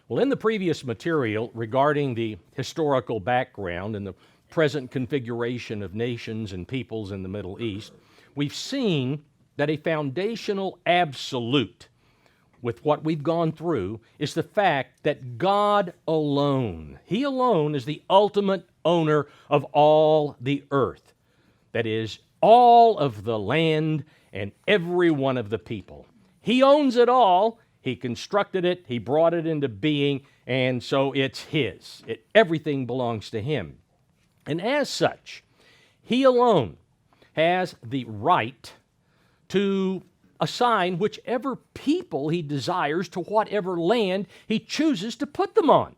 Well, in the previous material regarding the historical background and the present configuration of nations and peoples in the Middle East, we've seen that a foundational absolute with what we've gone through is the fact that God alone, He alone is the ultimate owner of all the earth. That is, all of the land and every one of the people. He owns it all. He constructed it, He brought it into being, and so it's His. Everything belongs to Him. And as such, He alone has the right to assign whichever people He desires to whatever land He chooses to put them on.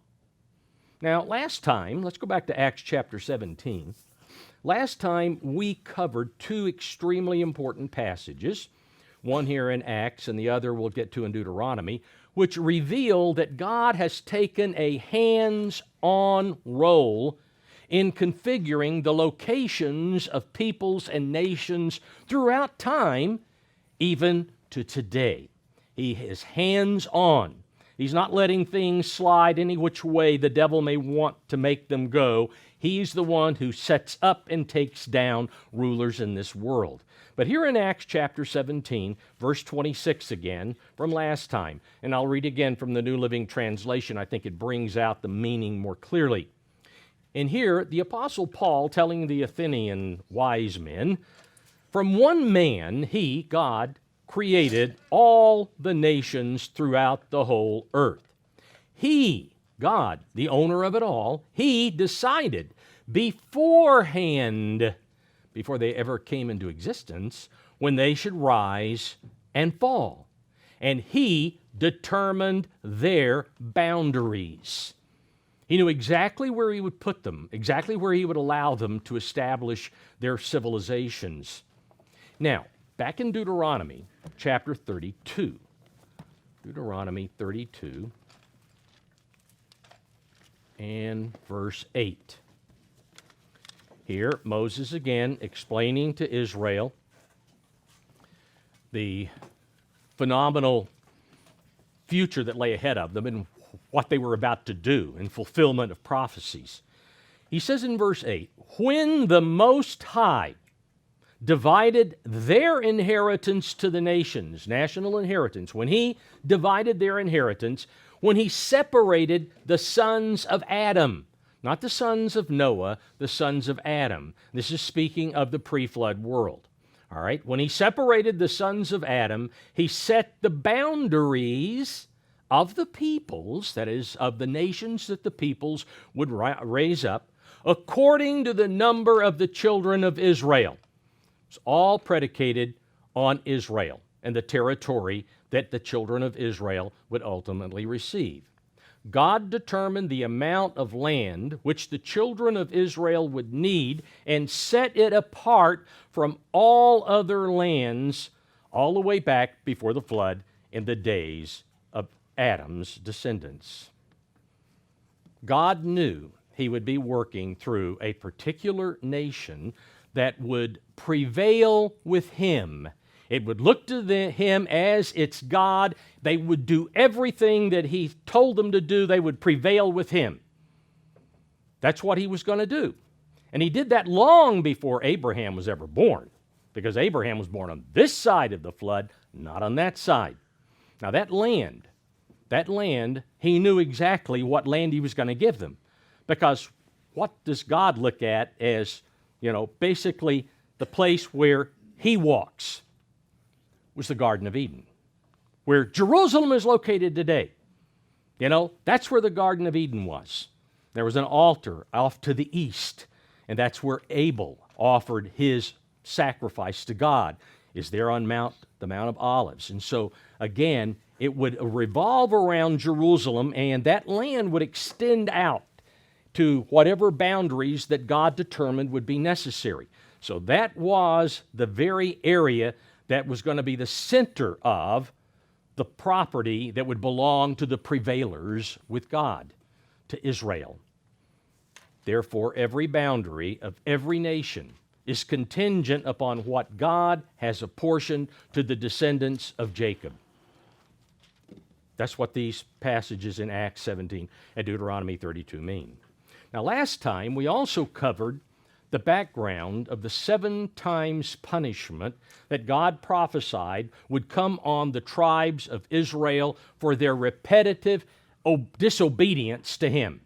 Now, last time, let's go back to Acts chapter 17. Last time we covered two extremely important passages, one here in Acts and the other we'll get to in Deuteronomy, which reveal that God has taken a hands-on role in configuring the locations of peoples and nations throughout time, even to today. He is hands-on. He's not letting things slide any which way the devil may want to make them go. He's the one who sets up and takes down rulers in this world. But here in Acts chapter 17, verse 26 again, from last time, and I'll read again from the New Living Translation. I think it brings out the meaning more clearly. And here, the Apostle Paul telling the Athenian wise men, from one man, He, God, created all the nations throughout the whole earth. He, God, the owner of it all, He decided beforehand, before they ever came into existence, when they should rise and fall. And He determined their boundaries. He knew exactly where He would put them, exactly where He would allow them to establish their civilizations. Now, back in Deuteronomy chapter 32, Deuteronomy 32 and verse 8. Here, Moses again explaining to Israel the phenomenal future that lay ahead of them and what they were about to do in fulfillment of prophecies. He says in verse 8, when the Most High divided their inheritance to the nations, national inheritance, when He divided their inheritance, when He separated the sons of Adam, not the sons of Noah, the sons of Adam. This is speaking of the pre-flood world. All right? When He separated the sons of Adam, He set the boundaries of the peoples, that is, of the nations that the peoples would raise up, according to the number of the children of Israel. It's all predicated on Israel and the territory that the children of Israel would ultimately receive. God determined the amount of land which the children of Israel would need and set it apart from all other lands all the way back before the flood in the days of Adam's descendants. God knew He would be working through a particular nation that would prevail with Him. It would look to Him as its God. They would do everything that He told them to do. They would prevail with Him. That's what He was going to do. And He did that long before Abraham was ever born, because Abraham was born on this side of the flood, not on that side. Now that land, He knew exactly what land He was going to give them, because what does God look at as, basically the place where He walks? Was the Garden of Eden, where Jerusalem is located today. That's where the Garden of Eden was. There was an altar off to the east, and that's where Abel offered his sacrifice to God, is there on the Mount of Olives. And so, again, it would revolve around Jerusalem, and that land would extend out to whatever boundaries that God determined would be necessary. So that was the very area that was going to be the center of the property that would belong to the prevailers with God, to Israel. Therefore, every boundary of every nation is contingent upon what God has apportioned to the descendants of Jacob. That's what these passages in Acts 17 and Deuteronomy 32 mean. Now, last time we also covered the background of the 7 times punishment that God prophesied would come on the tribes of Israel for their repetitive disobedience to Him.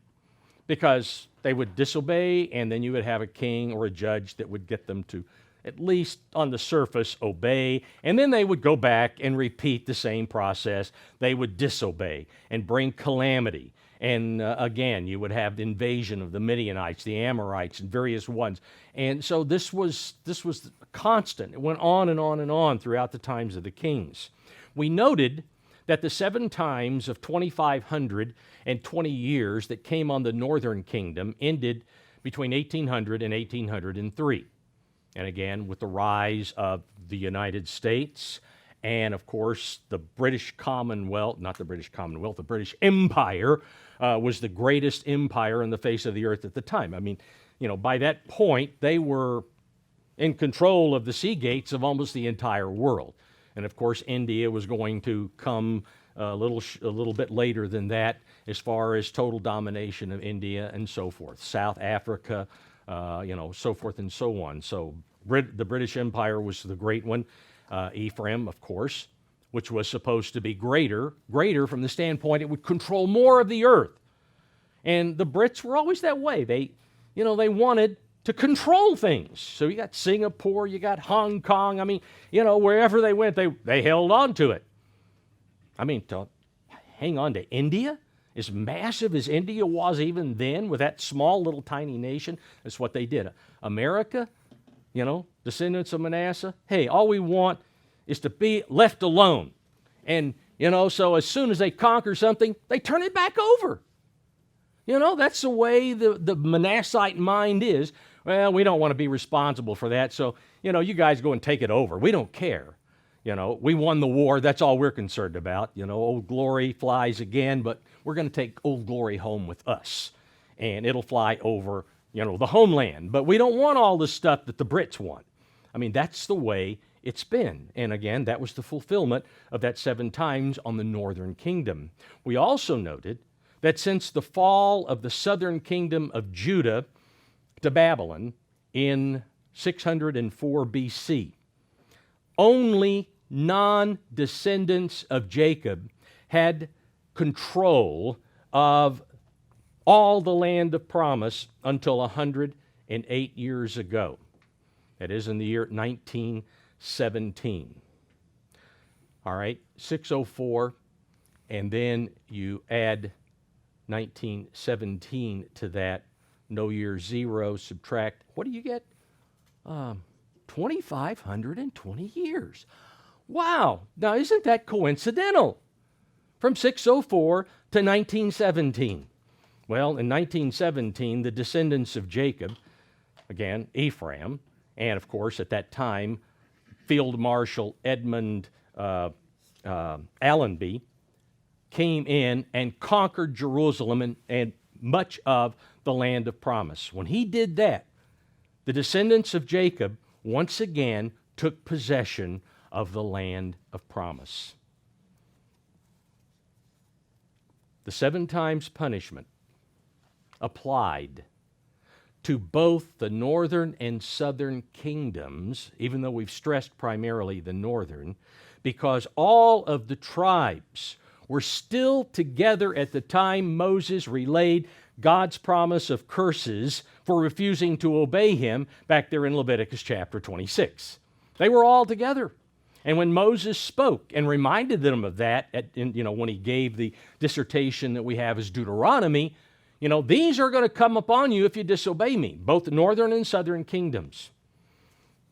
Because they would disobey, and then you would have a king or a judge that would get them to, at least on the surface, obey, and then they would go back and repeat the same process. They would disobey and bring calamity. And again, you would have the invasion of the Midianites, the Amorites, and various ones. And so this was constant. It went on and on and on throughout the times of the kings. We noted that the 7 times of 2,520 years that came on the northern kingdom ended between 1800 and 1803. And again, with the rise of the United States and, of course, the British Commonwealth, not the British Commonwealth, the British Empire was the greatest empire on the face of the earth at the time. I mean, by that point, they were in control of the sea gates of almost the entire world. And, of course, India was going to come a little bit later than that as far as total domination of India and so forth. South Africa, so forth and so on. So the British Empire was the great one. Ephraim, of course, which was supposed to be greater from the standpoint it would control more of the earth. And the Brits were always that way. They wanted to control things. So you got Singapore, you got Hong Kong. I mean, wherever they went, they held on to it. I mean, to hang on to India, as massive as India was even then, with that small little tiny nation, that's what they did. America, descendants of Manasseh, hey, all we want is to be left alone. And, so as soon as they conquer something, they turn it back over. That's the way the Manassite mind is. Well, we don't want to be responsible for that, so, you guys go and take it over. We don't care. We won the war. That's all we're concerned about. Old Glory flies again, but we're going to take Old Glory home with us, and it'll fly over, the homeland. But we don't want all the stuff that the Brits want. I mean, that's the way it's been. And again, that was the fulfillment of that 7 times on the northern kingdom. We also noted that since the fall of the southern kingdom of Judah to Babylon in 604 BC, only non-descendants of Jacob had control of all the land of promise until 108 years ago. That is in the year 1917. All right, 604, and then you add 1917 to that, no year 0, subtract, what do you get? 2,520 years. Wow, now isn't that coincidental? From 604 to 1917. Well, in 1917, the descendants of Jacob, again, Ephraim, and of course at that time, Field Marshal Edmund Allenby, came in and conquered Jerusalem and much of the land of promise. When he did that, the descendants of Jacob once again took possession of the land of promise. The 7 times punishment applied to both the northern and southern kingdoms, even though we've stressed primarily the northern, because all of the tribes were still together at the time Moses relayed God's promise of curses for refusing to obey him back there in Leviticus chapter 26. They were all together. And when Moses spoke and reminded them of that, when he gave the dissertation that we have as Deuteronomy, these are going to come upon you if you disobey me, both the northern and southern kingdoms.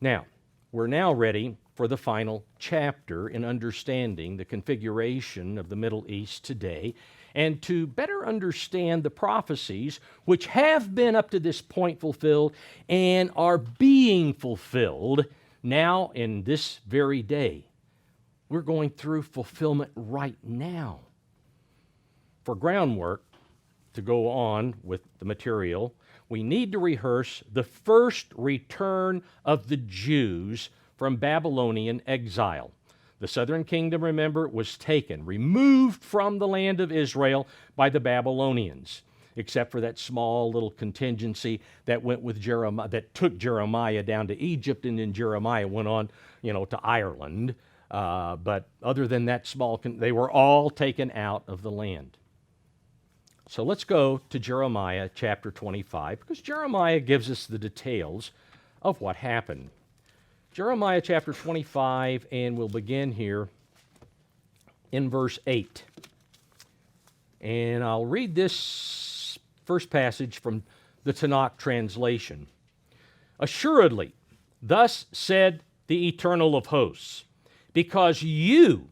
Now, we're now ready for the final chapter in understanding the configuration of the Middle East today, and to better understand the prophecies which have been up to this point fulfilled and are being fulfilled now in this very day. We're going through fulfillment right now. For groundwork, to go on with the material, we need to rehearse the first return of the Jews from Babylonian exile. The southern kingdom, remember, was taken, removed from the land of Israel by the Babylonians, except for that small little contingency that went with Jeremiah, that took Jeremiah down to Egypt, and then Jeremiah went on, to Ireland. But other than that they were all taken out of the land. So let's go to Jeremiah chapter 25, because Jeremiah gives us the details of what happened. Jeremiah chapter 25, and we'll begin here in verse 8. And I'll read this first passage from the Tanakh translation. Assuredly, thus said the Eternal of hosts, because you,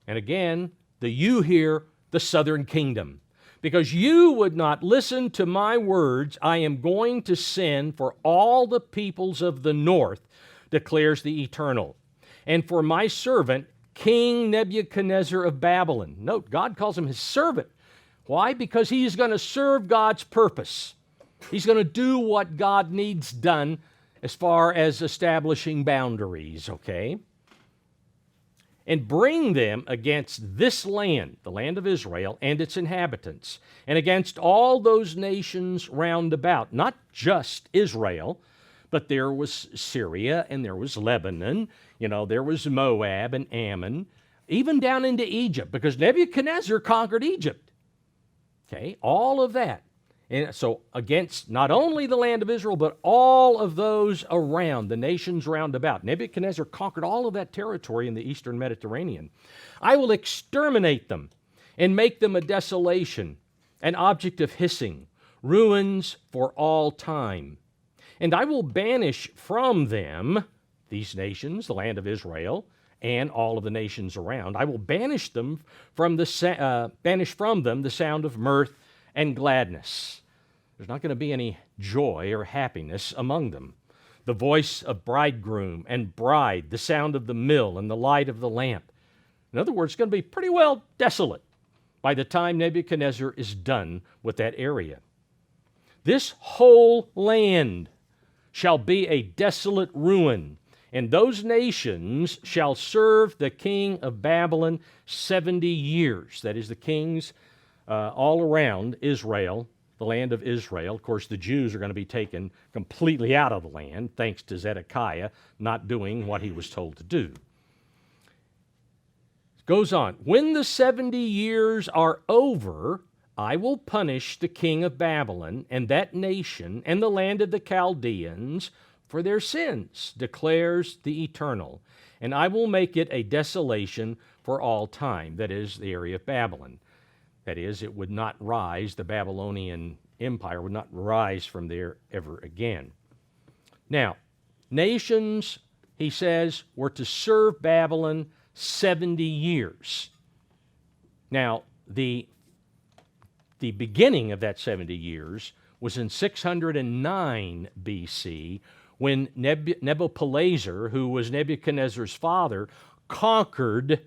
and again, the you here, the southern kingdom, because you would not listen to my words, I am going to send for all the peoples of the north, declares the Eternal, and for my servant, King Nebuchadnezzar of Babylon. Note, God calls him his servant. Why? Because he's going to serve God's purpose. He's going to do what God needs done as far as establishing boundaries, okay? And bring them against this land, the land of Israel, and its inhabitants, and against all those nations round about, not just Israel, but there was Syria, and there was Lebanon, there was Moab and Ammon, even down into Egypt, because Nebuchadnezzar conquered Egypt. Okay, all of that. And so against not only the land of Israel, but all of those around, the nations round about. Nebuchadnezzar conquered all of that territory in the eastern Mediterranean. I will exterminate them and make them a desolation, an object of hissing, ruins for all time. And I will banish from them, these nations, the land of Israel, and all of the nations around. I will banish them from banish from them the sound of mirth and gladness. There's not going to be any joy or happiness among them. The voice of bridegroom and bride, the sound of the mill and the light of the lamp. In other words, it's going to be pretty well desolate by the time Nebuchadnezzar is done with that area. This whole land shall be a desolate ruin, and those nations shall serve the king of Babylon 70 years. That is, the kings all around Israel, the land of Israel. Of course, the Jews are going to be taken completely out of the land, thanks to Zedekiah not doing what he was told to do. It goes on, when the 70 years are over, I will punish the king of Babylon and that nation and the land of the Chaldeans for their sins, declares the Eternal, and I will make it a desolation for all time, that is, the area of Babylon. That is, it would not rise, the Babylonian Empire would not rise from there ever again. Now, nations, he says, were to serve Babylon 70 years. Now, the beginning of that 70 years was in 609 BC when Nabopolassar, who was Nebuchadnezzar's father, conquered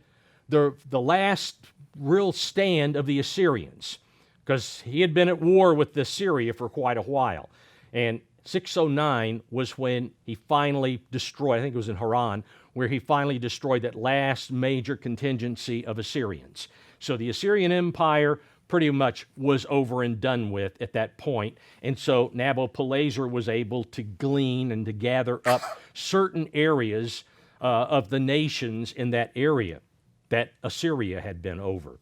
the last real stand of the Assyrians, because he had been at war with Assyria for quite a while. And 609 was when he finally destroyed, I think it was in Haran, where he finally destroyed that last major contingency of Assyrians. So the Assyrian Empire pretty much was over and done with at that point. And so Nabopolassar was able to glean and to gather up certain areas of the nations in that area that Assyria had been over.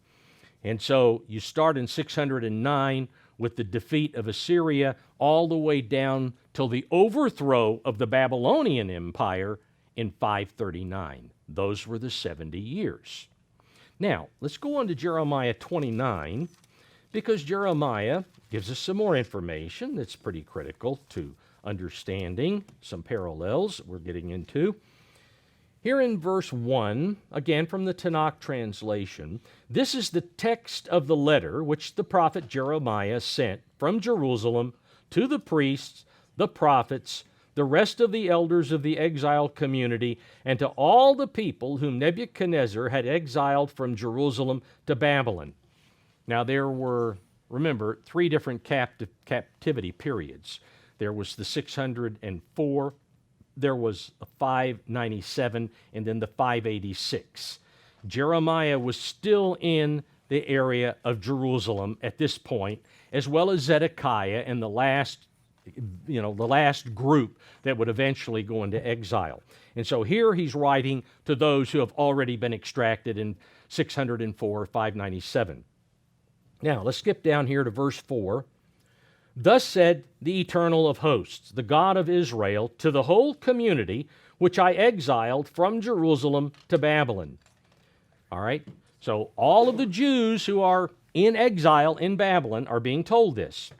And so you start in 609 with the defeat of Assyria all the way down till the overthrow of the Babylonian Empire in 539. Those were the 70 years. Now, let's go on to Jeremiah 29, because Jeremiah gives us some more information that's pretty critical to understanding some parallels that we're getting into. Here in verse 1, again from the Tanakh translation, this is the text of the letter which the prophet Jeremiah sent from Jerusalem to the priests, the prophets, the rest of the elders of the exiled community, and to all the people whom Nebuchadnezzar had exiled from Jerusalem to Babylon. Now there were, remember, 3 different captivity periods. There was the 604 there was a 597 and then the 586. Jeremiah was still in the area of Jerusalem at this point, as well as Zedekiah and the last group that would eventually go into exile. And so here he's writing to those who have already been extracted in 604, 597. Now, let's skip down here to verse 4. Thus said the Eternal of hosts, the God of Israel, to the whole community which I exiled from Jerusalem to Babylon. All right? So all of the Jews who are in exile in Babylon are being told this.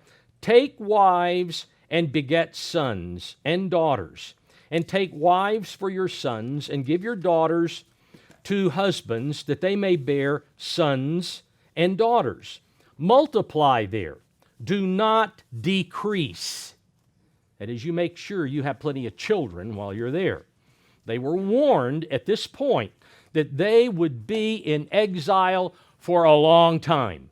Take wives and beget sons and daughters, and take wives for your sons, and give your daughters to husbands, that they may bear sons and daughters. Multiply there. Do not decrease. That is, you make sure you have plenty of children while you're there. They were warned at this point that they would be in exile for a long time,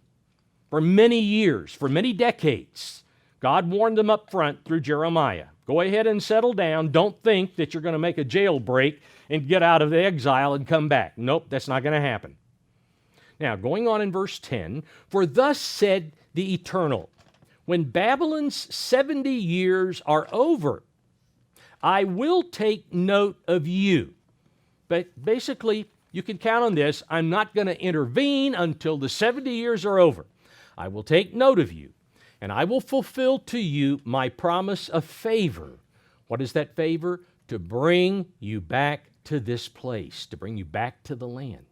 for many years, for many decades. God warned them up front through Jeremiah. Go ahead and settle down. Don't think that you're going to make a jailbreak and get out of the exile and come back. Nope, that's not going to happen. Now, going on in verse 10, for thus said the Eternal, when Babylon's 70 years are over, I will take note of you. But basically, you can count on this. I'm not going to intervene until the 70 years are over. I will take note of you, and I will fulfill to you my promise of favor. What is that favor? To bring you back to this place, to bring you back to the land.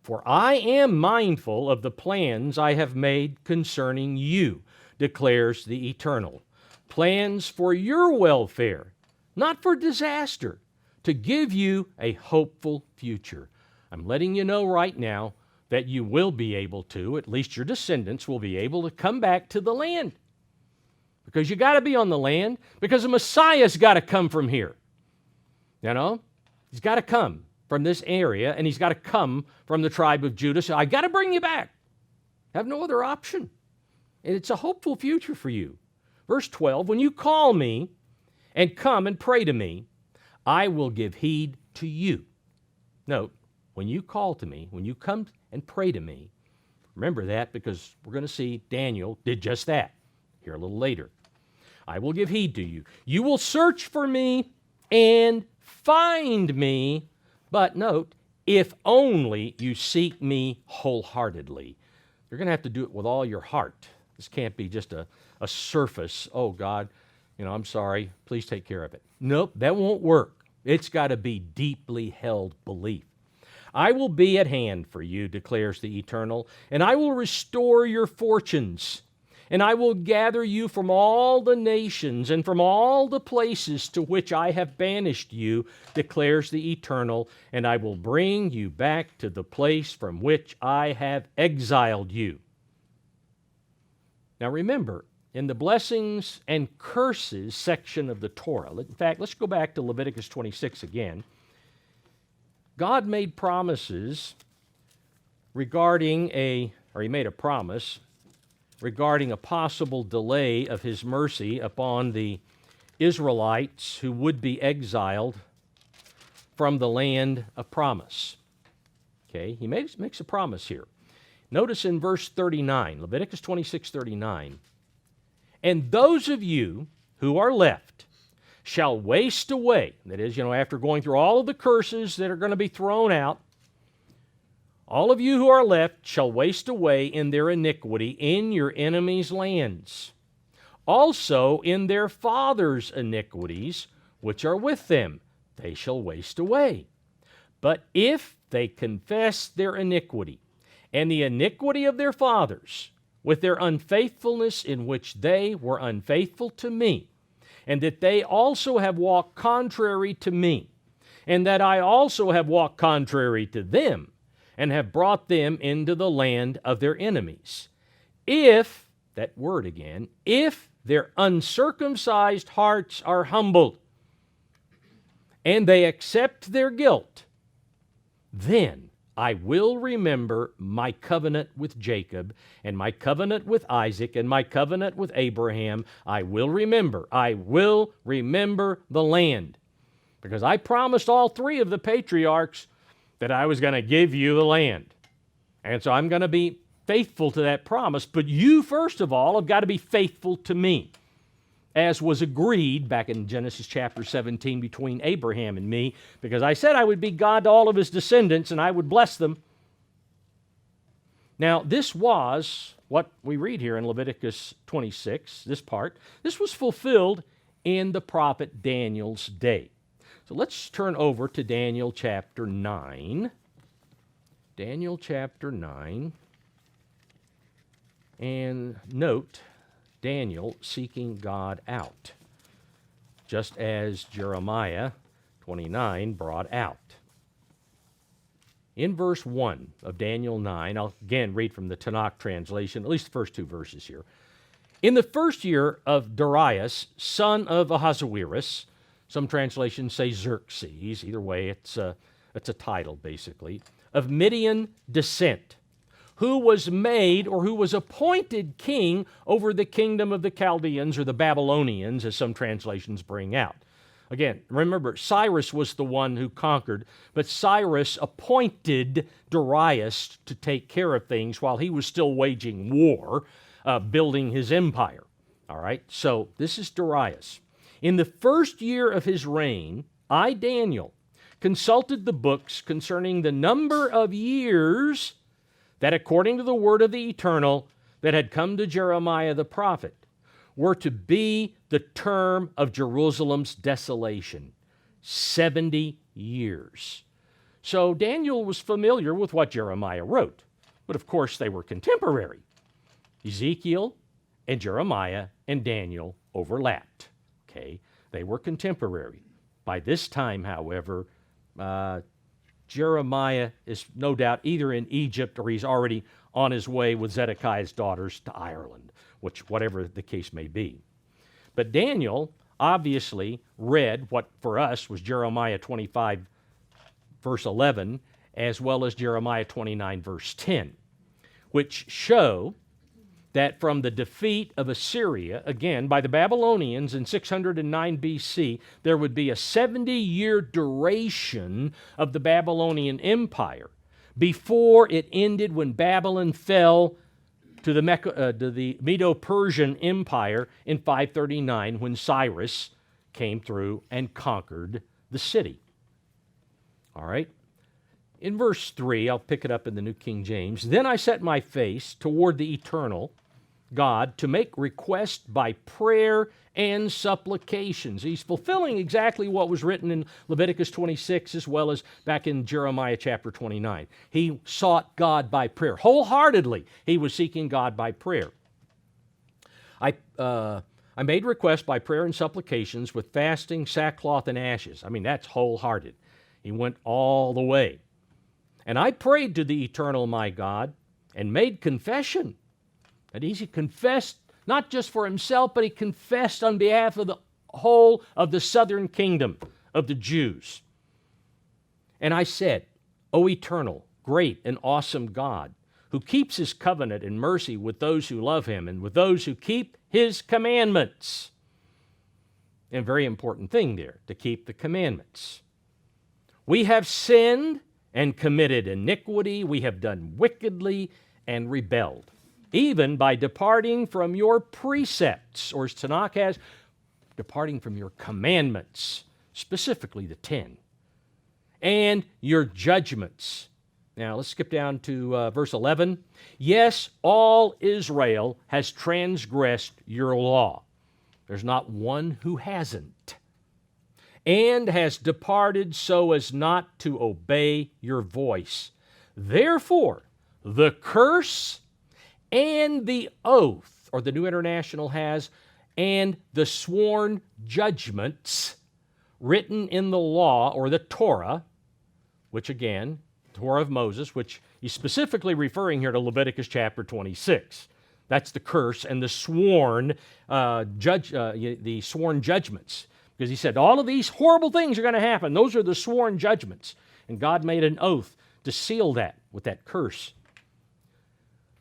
For I am mindful of the plans I have made concerning you, declares the Eternal. Plans for your welfare, not for disaster, to give you a hopeful future. I'm letting you know right now that you will be able to, at least your descendants will be able to come back to the land. Because you got to be on the land, because the Messiah's got to come from here. You know? He's got to come from this area, and he's got to come from the tribe of Judah. So I got to bring you back. I have no other option. And it's a hopeful future for you. Verse 12, when you call me and come and pray to me, I will give heed to you. Note, when you call to me, when you come and pray to me, remember that because we're going to see Daniel did just that here a little later. I will give heed to you. You will search for me and find me, but note, if only you seek me wholeheartedly. You're going to have to do it with all your heart. This can't be just a surface, oh God, I'm sorry, please take care of it. Nope, that won't work. It's got to be deeply held belief. I will be at hand for you, declares the Eternal, and I will restore your fortunes, and I will gather you from all the nations and from all the places to which I have banished you, declares the Eternal, and I will bring you back to the place from which I have exiled you. Now remember, in the blessings and curses section of the Torah, in fact, let's go back to Leviticus 26 again. God made promises regarding he made a promise regarding a possible delay of his mercy upon the Israelites who would be exiled from the land of promise. Okay, he makes a promise here. Notice in verse 39, Leviticus 26:39, and those of you who are left shall waste away. That is, after going through all of the curses that are going to be thrown out, all of you who are left shall waste away in their iniquity in your enemies' lands. Also in their fathers' iniquities, which are with them, they shall waste away. But if they confess their iniquity and the iniquity of their fathers, with their unfaithfulness in which they were unfaithful to me, and that they also have walked contrary to me, and that I also have walked contrary to them, and have brought them into the land of their enemies. If, that word again, if their uncircumcised hearts are humbled, and they accept their guilt, then I will remember my covenant with Jacob, and my covenant with Isaac, and my covenant with Abraham. I will remember the land. Because I promised all three of the patriarchs that I was going to give you the land. And so I'm going to be faithful to that promise. But you, first of all, have got to be faithful to me, as was agreed back in Genesis chapter 17 between Abraham and me, because I said I would be God to all of his descendants and I would bless them. Now, this was what we read here in Leviticus 26, this part. This was fulfilled in the prophet Daniel's day. So let's turn over to Daniel chapter 9. Daniel chapter 9. And note Daniel seeking God out, just as Jeremiah 29 brought out. In verse 1 of Daniel 9, I'll again read from the Tanakh translation, at least the first two verses here. In the first year of Darius, son of Ahasuerus, some translations say Xerxes, either way, it's a title basically, of Median descent, who was made or who was appointed king over the kingdom of the Chaldeans or the Babylonians, as some translations bring out. Again, remember, Cyrus was the one who conquered, but Cyrus appointed Darius to take care of things while he was still waging war, building his empire. All right, so this is Darius. In the first year of his reign, I, Daniel, consulted the books concerning the number of years that, according to the word of the Eternal that had come to Jeremiah the prophet, were to be the term of Jerusalem's desolation, 70 years. So Daniel was familiar with what Jeremiah wrote, but of course they were contemporary. Ezekiel and Jeremiah and Daniel overlapped. Okay, they were contemporary. By this time, however, Jeremiah is no doubt either in Egypt or he's already on his way with Zedekiah's daughters to Ireland, whatever the case may be. But Daniel obviously read what for us was Jeremiah 25, verse 11, as well as Jeremiah 29, verse 10, which show that from the defeat of Assyria, again, by the Babylonians in 609 BC, there would be a 70-year duration of the Babylonian Empire before it ended when Babylon fell to the Medo-Persian Empire in 539 when Cyrus came through and conquered the city. All right? In verse 3, I'll pick it up in the New King James, then I set my face toward the eternal God to make request by prayer and supplications. He's fulfilling exactly what was written in Leviticus 26 as well as back in Jeremiah chapter 29. He sought God by prayer. Wholeheartedly, he was seeking God by prayer. I made request by prayer and supplications with fasting, sackcloth, and ashes. I mean, that's wholehearted. He went all the way. And I prayed to the eternal my God and made confession. That he confessed not just for himself, but he confessed on behalf of the whole of the southern kingdom of the Jews. And I said, O eternal, great and awesome God, who keeps his covenant and mercy with those who love him and with those who keep his commandments. And a very important thing there, to keep the commandments. We have sinned and committed iniquity. We have done wickedly and rebelled, even by departing from your precepts, or as Tanakh has, departing from your commandments, specifically the 10, and your judgments. Now, let's skip down to verse 11. Yes, all Israel has transgressed your law. There's not one who hasn't. And has departed so as not to obey your voice. Therefore, the curse and the oath, or the New International has, and the sworn judgments written in the law, or the Torah, which again, Torah of Moses, which he's specifically referring here to Leviticus chapter 26. That's the curse and the sworn the sworn judgments. Because he said, all of these horrible things are going to happen. Those are the sworn judgments. And God made an oath to seal that with that curse.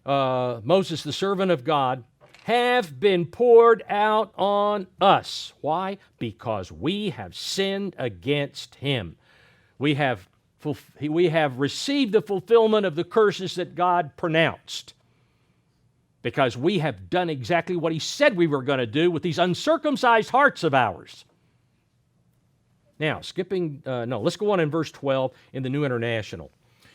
Moses, the servant of God, have been poured out on us. Why? Because we have sinned against him. We have received the fulfillment of the curses that God pronounced because we have done exactly what he said we were going to do with these uncircumcised hearts of ours. Now, let's go on in verse 12 in the New International.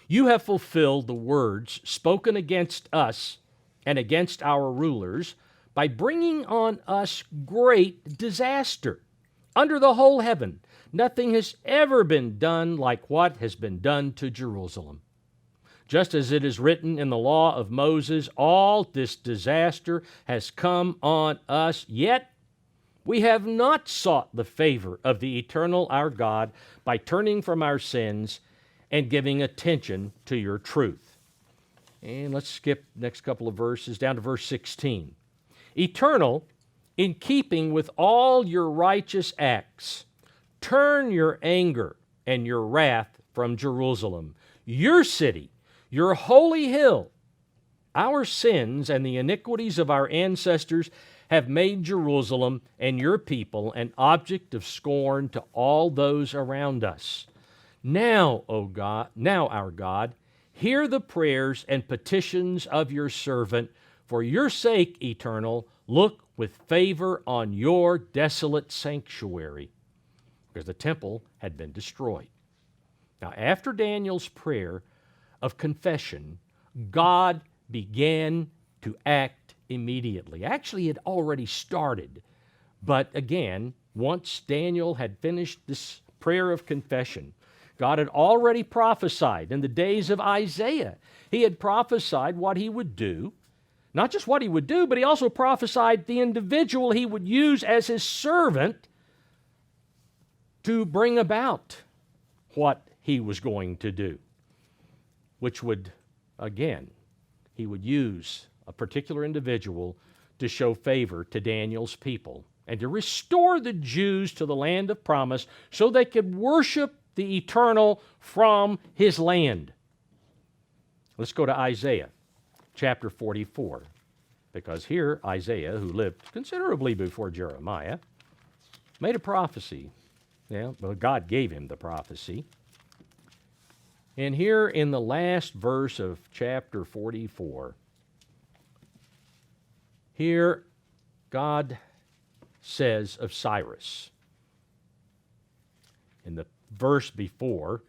You have fulfilled the words spoken against us and against our rulers by bringing on us great disaster. Under the whole heaven, nothing has ever been done like what has been done to Jerusalem. Just as it is written in the law of Moses, all this disaster has come on us, yet we have not sought the favor of the eternal our God by turning from our sins and giving attention to your truth. And let's skip next couple of verses down to verse 16. Eternal, in keeping with all your righteous acts, turn your anger and your wrath from Jerusalem, your city, your holy hill. Our sins and the iniquities of our ancestors have made Jerusalem and your people an object of scorn to all those around us. Now, O God, now our God, hear the prayers and petitions of your servant. For your sake, eternal, look with favor on your desolate sanctuary, because the temple had been destroyed. Now, after Daniel's prayer of confession, God began to act immediately. Actually, it had already started. But again, once Daniel had finished this prayer of confession, God had already prophesied in the days of Isaiah. He had prophesied what he would do. Not just what he would do, but he also prophesied the individual he would use as his servant to bring about what he was going to do, which would, again, he would use a particular individual to show favor to Daniel's people and to restore the Jews to the land of promise so they could worship the eternal from his land. Let's go to Isaiah chapter 44, because here Isaiah, who lived considerably before Jeremiah, made a prophecy. Yeah, well, God gave him the prophecy. And here in the last verse of chapter 44, here God says of Cyrus, in the verse before,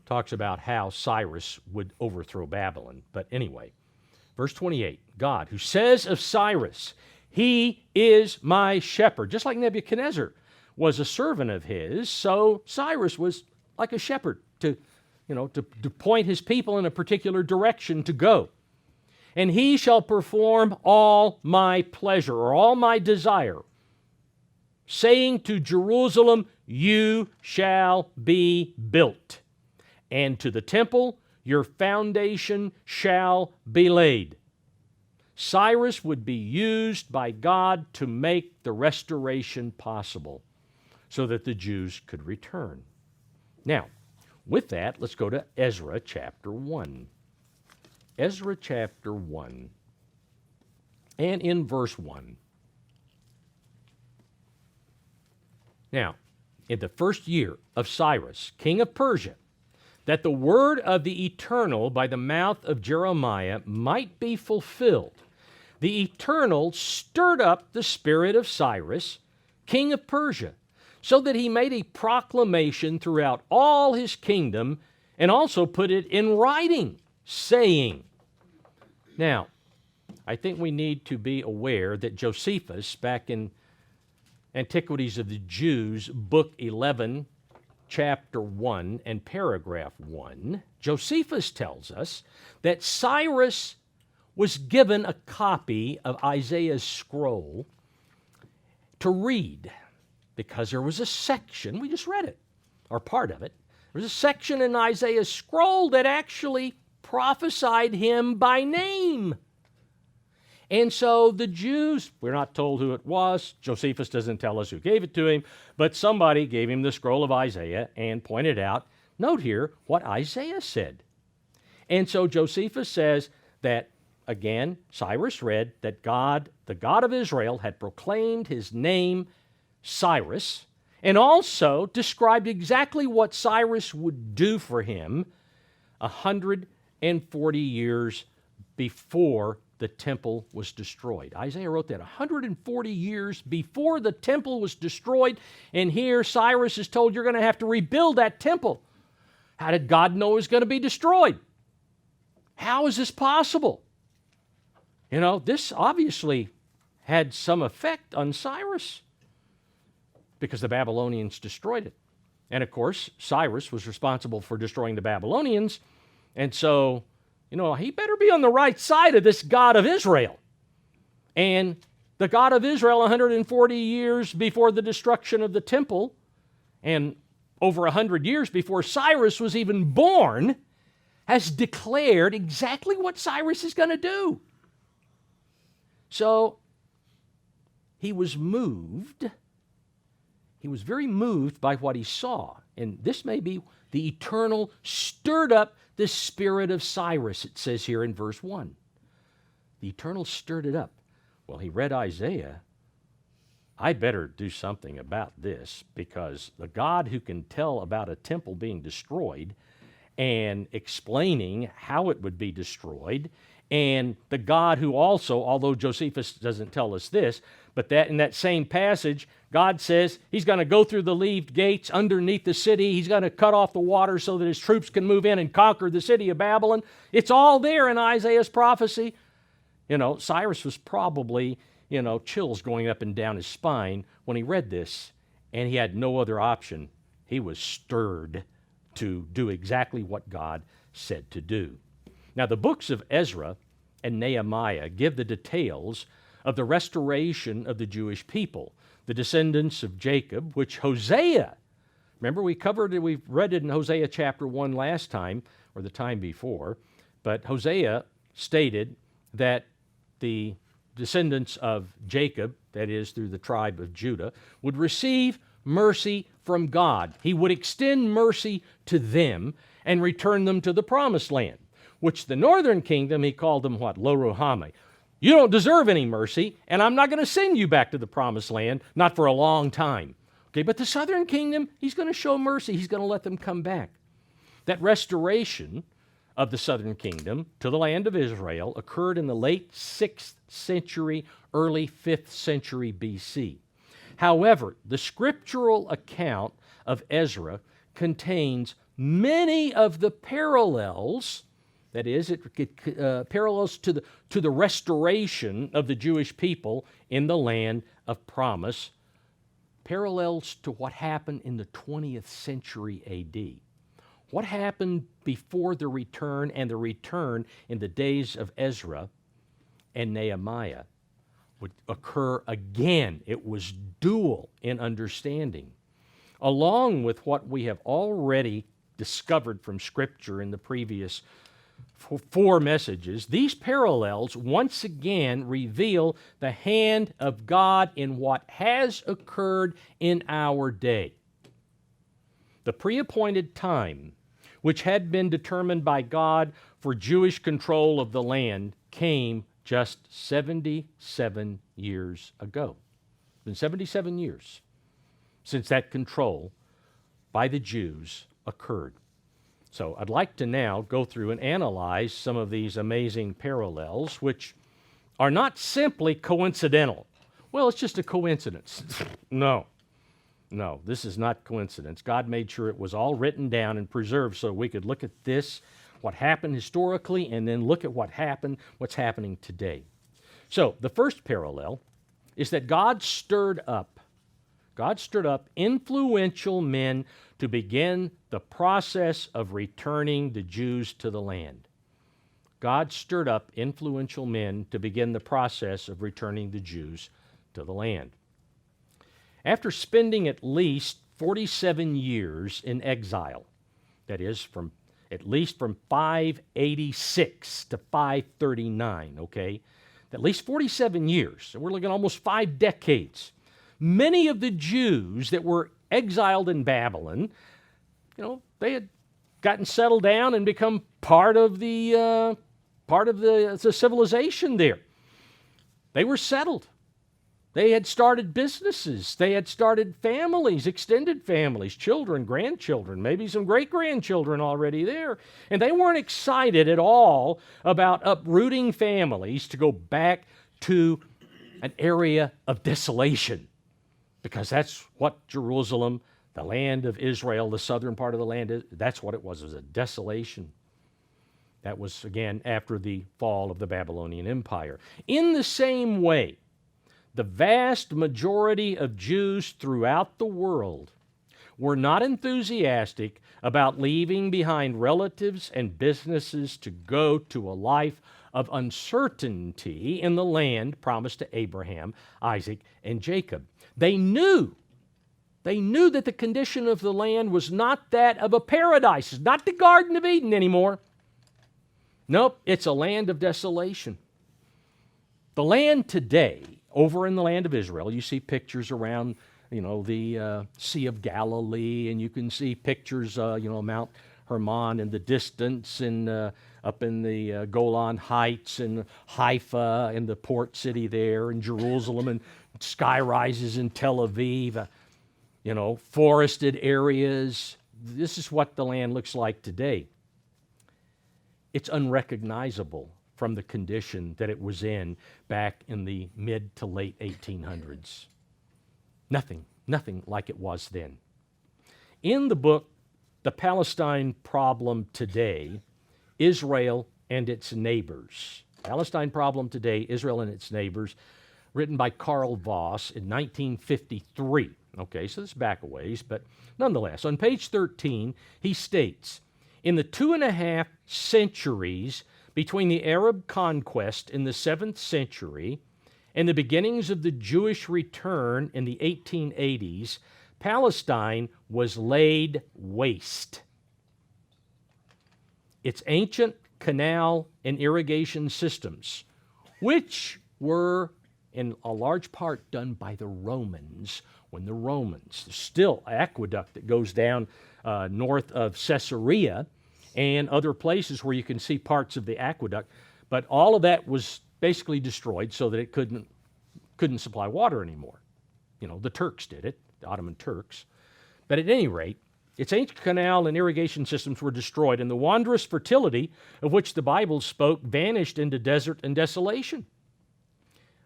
talks about how Cyrus would overthrow Babylon. But anyway, verse 28, God, who says of Cyrus, he is my shepherd. Just like Nebuchadnezzar was a servant of his, so Cyrus was like a shepherd to point his people in a particular direction to go. And he shall perform all my pleasure, or all my desire, saying to Jerusalem, you shall be built, and to the temple, your foundation shall be laid. Cyrus would be used by God to make the restoration possible so that the Jews could return. Now, with that, let's go to Ezra chapter 1. Ezra chapter 1, and in verse 1. Now, in the first year of Cyrus, king of Persia, that the word of the Eternal by the mouth of Jeremiah might be fulfilled, the Eternal stirred up the spirit of Cyrus, king of Persia, so that he made a proclamation throughout all his kingdom and also put it in writing, saying. Now, I think we need to be aware that Josephus, back in Antiquities of the Jews, book 11, chapter 1 and paragraph 1, Josephus tells us that Cyrus was given a copy of Isaiah's scroll to read, because there was a section, we just read it, or part of it, there was a section in Isaiah's scroll that actually prophesied him by name. And so the Jews, we're not told who it was. Josephus doesn't tell us who gave it to him, but somebody gave him the scroll of Isaiah and pointed out, note here what Isaiah said. And so Josephus says that, again, Cyrus read that God, the God of Israel, had proclaimed his name Cyrus, and also described exactly what Cyrus would do for him 140 years before the temple was destroyed. Isaiah wrote that 140 years before the temple was destroyed, and here Cyrus is told you're going to have to rebuild that temple. How did God know it was going to be destroyed? How is this possible? You know, this obviously had some effect on Cyrus because the Babylonians destroyed it. And of course, Cyrus was responsible for destroying the Babylonians, and so, you know, he better be on the right side of this God of Israel. And the God of Israel, 140 years before the destruction of the temple, and over 100 years before Cyrus was even born, has declared exactly what Cyrus is going to do. So he was moved. He was very moved by what he saw. And this may be the eternal stirred up the spirit of Cyrus, it says here in verse 1. The eternal stirred it up. Well, he read Isaiah. I better do something about this, because the God who can tell about a temple being destroyed and explaining how it would be destroyed, and the God who also, although Josephus doesn't tell us this, but that in that same passage, God says he's going to go through the leaved gates underneath the city. He's going to cut off the water so that his troops can move in and conquer the city of Babylon. It's all there in Isaiah's prophecy. You know, Cyrus was probably, you know, chills going up and down his spine when he read this, and he had no other option. He was stirred to do exactly what God said to do. Now, the books of Ezra and Nehemiah give the details of the restoration of the Jewish people, the descendants of Jacob, which Hosea, remember we read it in Hosea chapter 1 last time, or the time before, but Hosea stated that the descendants of Jacob, that is, through the tribe of Judah, would receive mercy from God. He would extend mercy to them and return them to the promised land, which the northern kingdom, he called them what? Lo Ruhamah. You don't deserve any mercy, and I'm not going to send you back to the promised land, not for a long time. Okay, but the southern kingdom, he's going to show mercy. He's going to let them come back. That restoration of the southern kingdom to the land of Israel occurred in the late 6th century, early 5th century BC. However, the scriptural account of Ezra contains many of the parallels. That is, it parallels to the restoration of the Jewish people in the land of promise, parallels to what happened in the 20th century AD. What happened before the return and the return in the days of Ezra and Nehemiah would occur again. It was dual in understanding. Along with what we have already discovered from Scripture in the previous 4 messages, these parallels once again reveal the hand of God in what has occurred in our day. The pre-appointed time, which had been determined by God for Jewish control of the land, came just 77 years ago. It's been 77 years since that control by the Jews occurred. So I'd like to now go through and analyze some of these amazing parallels, which are not simply coincidental. Well, it's just a coincidence. No, this is not coincidence. God made sure it was all written down and preserved so we could look at this, what happened historically, and then look at what's happening today. So the first parallel is that God stirred up influential men to begin the process of returning the Jews to the land. God stirred up influential men to begin the process of returning the Jews to the land. After spending at least 47 years in exile, that is, at least from 586 to 539, okay? at least 47 years. So we're looking at almost 5 decades. Many of the Jews that were exiled in Babylon, they had gotten settled down and become part of the civilization there. They were settled. They had started businesses. They had started families, extended families, children, grandchildren, maybe some great-grandchildren already there. And they weren't excited at all about uprooting families to go back to an area of desolation, because that's what Jerusalem, the land of Israel, the southern part of the land, that's what it was a desolation. That was, again, after the fall of the Babylonian Empire. In the same way, the vast majority of Jews throughout the world were not enthusiastic about leaving behind relatives and businesses to go to a life of uncertainty in the land promised to Abraham, Isaac, and Jacob. They knew that the condition of the land was not that of a paradise. It's not the Garden of Eden anymore. Nope, it's a land of desolation. The land today, over in the land of Israel, you see pictures around, the Sea of Galilee, and you can see pictures, Mount Hermon in the distance, and up in the Golan Heights, and Haifa, and the port city there, and Jerusalem, and sky rises in Tel Aviv, forested areas. This is what the land looks like today. It's unrecognizable from the condition that it was in back in the mid to late 1800s. Nothing like it was then. In the book, The Palestine Problem Today, Israel and Its Neighbors. Palestine Problem Today, Israel and Its Neighbors, written by Karl Voss in 1953. Okay, so this is back a ways, but nonetheless, on page 13, he states, in the 2.5 centuries between the Arab conquest in the 7th century and the beginnings of the Jewish return in the 1880s, Palestine was laid waste. Its ancient canal and irrigation systems, which were in a large part done by the Romans, when the Romans, there's still an aqueduct that goes down north of Caesarea and other places where you can see parts of the aqueduct, but all of that was basically destroyed so that it couldn't supply water anymore. The Turks did it, the Ottoman Turks. But at any rate, its ancient canal and irrigation systems were destroyed, and the wondrous fertility of which the Bible spoke vanished into desert and desolation.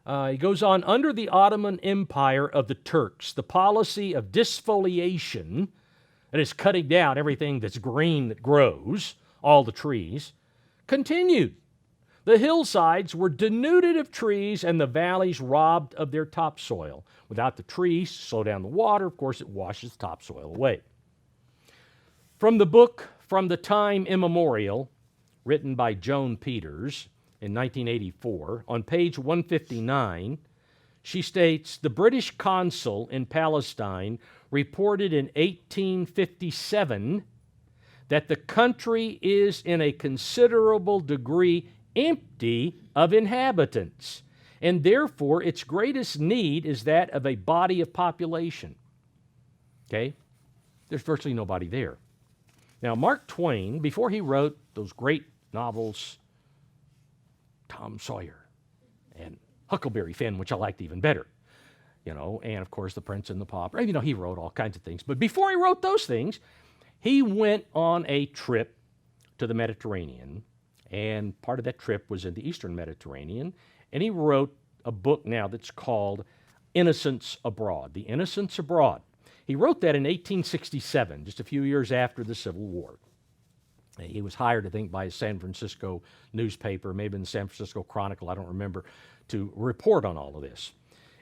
He goes on, under the Ottoman Empire of the Turks, the policy of disfoliation, that is cutting down everything that's green that grows, all the trees, continued. The hillsides were denuded of trees and the valleys robbed of their topsoil. Without the trees to slow down the water, of course, it washes the topsoil away. From the book From the Time Immemorial, written by Joan Peters in 1984, on page 159, she states, the British consul in Palestine reported in 1857 that the country is in a considerable degree empty of inhabitants, and therefore its greatest need is that of a body of population. Okay? There's virtually nobody there. Now, Mark Twain, before he wrote those great novels, Tom Sawyer and Huckleberry Finn, which I liked even better, and of course The Prince and the Pauper, he wrote all kinds of things. But before he wrote those things, he went on a trip to the Mediterranean, and part of that trip was in the Eastern Mediterranean, and he wrote a book now that's called Innocents Abroad, The Innocents Abroad. He wrote that in 1867, just a few years after the Civil War. He was hired, I think, by a San Francisco newspaper, maybe in the San Francisco Chronicle, I don't remember, to report on all of this.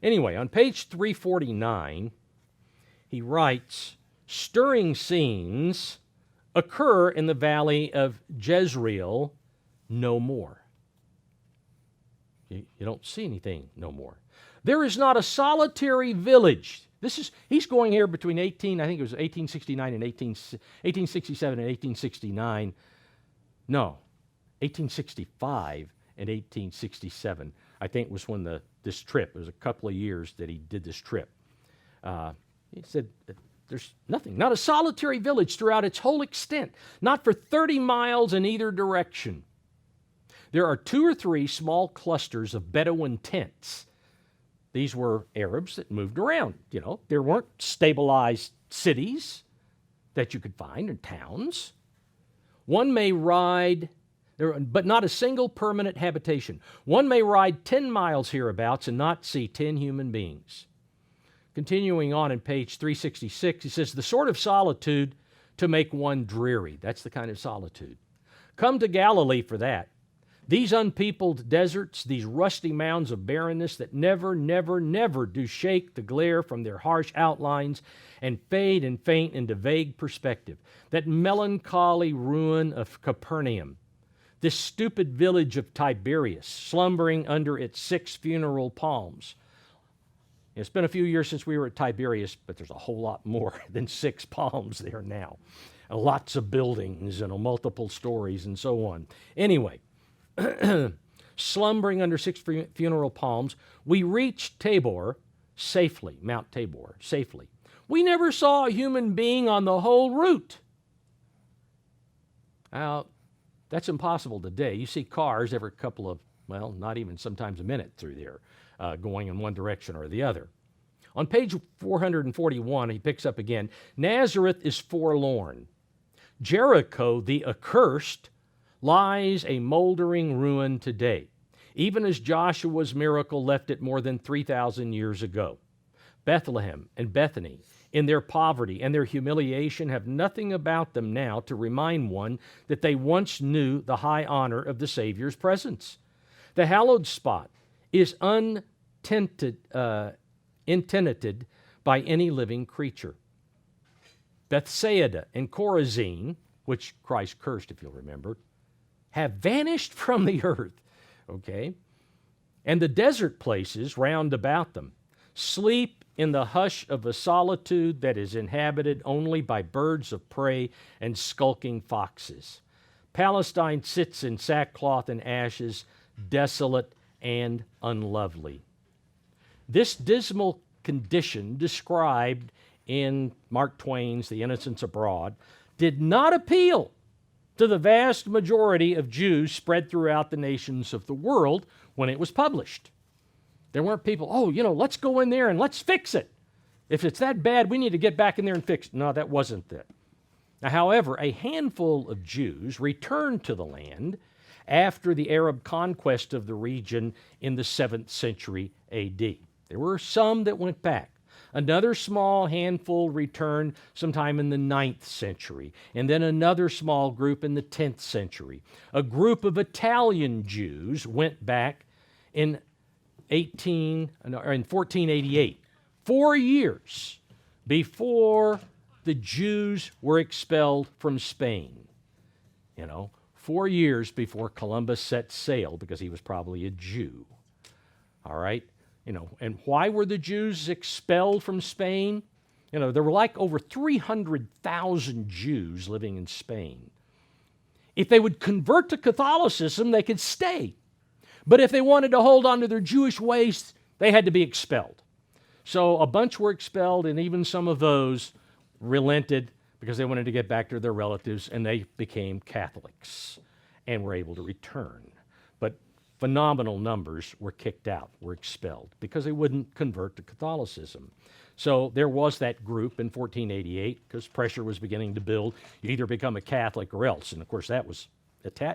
Anyway, on page 349, he writes, stirring scenes occur in the valley of Jezreel no more. You don't see anything no more. There is not a solitary village. He's going here between 1869 and 1867 and 1869. No, 1865 and 1867. I think it was when this trip, it was a couple of years that he did this trip. He said, there's nothing, not a solitary village throughout its whole extent, not for 30 miles in either direction. There are 2 or 3 small clusters of Bedouin tents. These were Arabs that moved around. There weren't stabilized cities that you could find, or towns. One may ride, but not a single permanent habitation. One may ride 10 miles hereabouts and not see 10 human beings. Continuing on in page 366, he says, the sort of solitude to make one dreary. That's the kind of solitude. Come to Galilee for that. These unpeopled deserts, these rusty mounds of barrenness that never, never, never do shake the glare from their harsh outlines and fade and faint into vague perspective. That melancholy ruin of Capernaum, this stupid village of Tiberias, slumbering under its 6 funeral palms. It's been a few years since we were at Tiberias, but there's a whole lot more than 6 palms there now. Lots of buildings and multiple stories and so on. Anyway, slumbering under 6 funeral palms, we reached Tabor safely, Mount Tabor, safely. We never saw a human being on the whole route. Now, that's impossible today. You see cars every couple of, well, not even sometimes a minute through there, going in one direction or the other. On page 441, he picks up again, Nazareth is forlorn. Jericho, the accursed, lies a moldering ruin today, even as Joshua's miracle left it more than 3,000 years ago. Bethlehem and Bethany, in their poverty and their humiliation, have nothing about them now to remind one that they once knew the high honor of the Savior's presence. The hallowed spot is untenanted by any living creature. Bethsaida and Chorazin, which Christ cursed, if you'll remember, have vanished from the earth, okay? And the desert places round about them sleep in the hush of a solitude that is inhabited only by birds of prey and skulking foxes. Palestine sits in sackcloth and ashes, desolate and unlovely. This dismal condition described in Mark Twain's The Innocents Abroad did not appeal to the vast majority of Jews spread throughout the nations of the world when it was published. There weren't people, let's go in there and let's fix it. If it's that bad, we need to get back in there and fix it. No, that wasn't it. Now, however, a handful of Jews returned to the land after the Arab conquest of the region in the 7th century A.D. There were some that went back. Another small handful returned sometime in the 9th century, and then another small group in the 10th century. A group of Italian Jews went back in 1488, 4 years before the Jews were expelled from Spain. 4 years before Columbus set sail, because he was probably a Jew. All right? And why were the Jews expelled from Spain? There were like over 300,000 Jews living in Spain. If they would convert to Catholicism, they could stay. But if they wanted to hold on to their Jewish ways, they had to be expelled. So a bunch were expelled, and even some of those relented because they wanted to get back to their relatives, and they became Catholics and were able to return. But phenomenal numbers were kicked out, were expelled, because they wouldn't convert to Catholicism. So there was that group in 1488, because pressure was beginning to build. You either become a Catholic or else. And of course, that was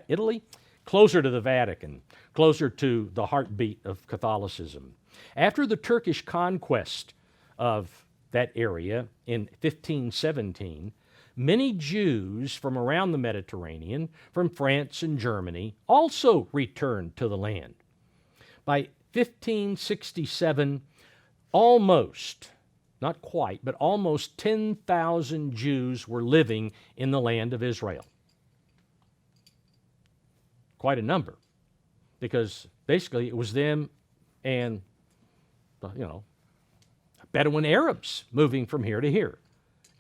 Italy, closer to the Vatican, closer to the heartbeat of Catholicism. After the Turkish conquest of that area in 1517, many Jews from around the Mediterranean, from France and Germany, also returned to the land. By 1567, almost, not quite, but almost 10,000 Jews were living in the land of Israel. Quite a number, because basically it was them and, Bedouin Arabs moving from here to here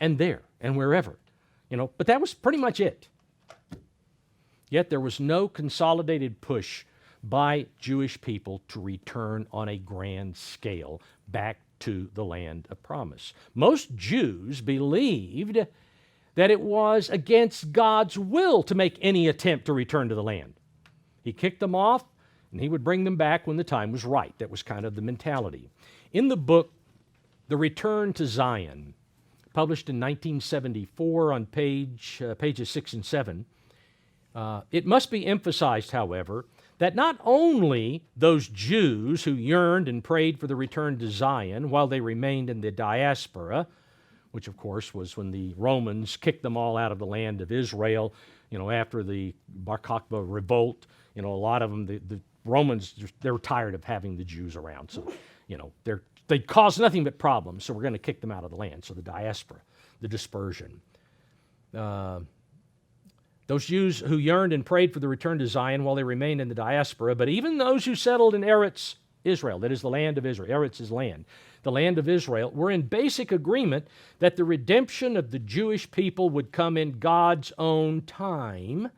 and there and wherever, but that was pretty much it. Yet there was no consolidated push by Jewish people to return on a grand scale back to the land of promise. Most Jews believed that it was against God's will to make any attempt to return to the land. He kicked them off, and he would bring them back when the time was right. That was kind of the mentality. In the book, The Return to Zion, published in 1974 on pages 6 and 7, it must be emphasized, however, that not only those Jews who yearned and prayed for the return to Zion while they remained in the diaspora, which of course was when the Romans kicked them all out of the land of Israel, after the Bar Kokhba revolt, a lot of them, the Romans, they were tired of having the Jews around. So, they caused nothing but problems, so we're going to kick them out of the land. So the diaspora, the dispersion. Those Jews who yearned and prayed for the return to Zion while they remained in the diaspora, but even those who settled in Eretz Israel, that is the land of Israel, Eretz is land, the land of Israel, were in basic agreement that the redemption of the Jewish people would come in God's own time,